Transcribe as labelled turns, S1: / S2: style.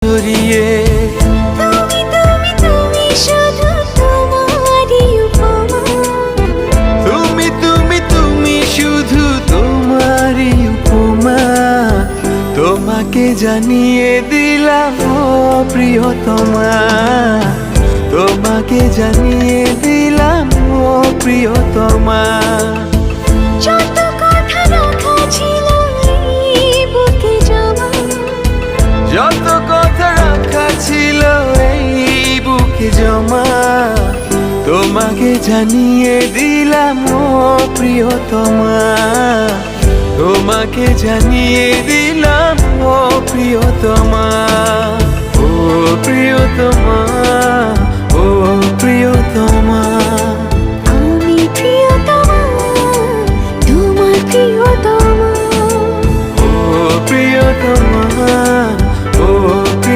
S1: জড়িয়ে।
S2: তুমি তুমি তুমি শুধু তোমারই উপমা,
S1: তুমি তুমি তুমি শুধু তোমারই উপমা। তোমাকে জানিয়ে দিলাম ও প্রিয়তমা, তোমাকে জানিয়ে দিলাম ও প্রিয়তমা।
S2: যত কথা রাখা ছিল এই বুকে জমা,
S1: যত কথা রাখা ছিল এই বুকে জমা, তোমাকে জানিয়ে দিলাম ও প্রিয়তমা, তোমাকে জানিয়ে দিলাম ও প্রিয়তমা।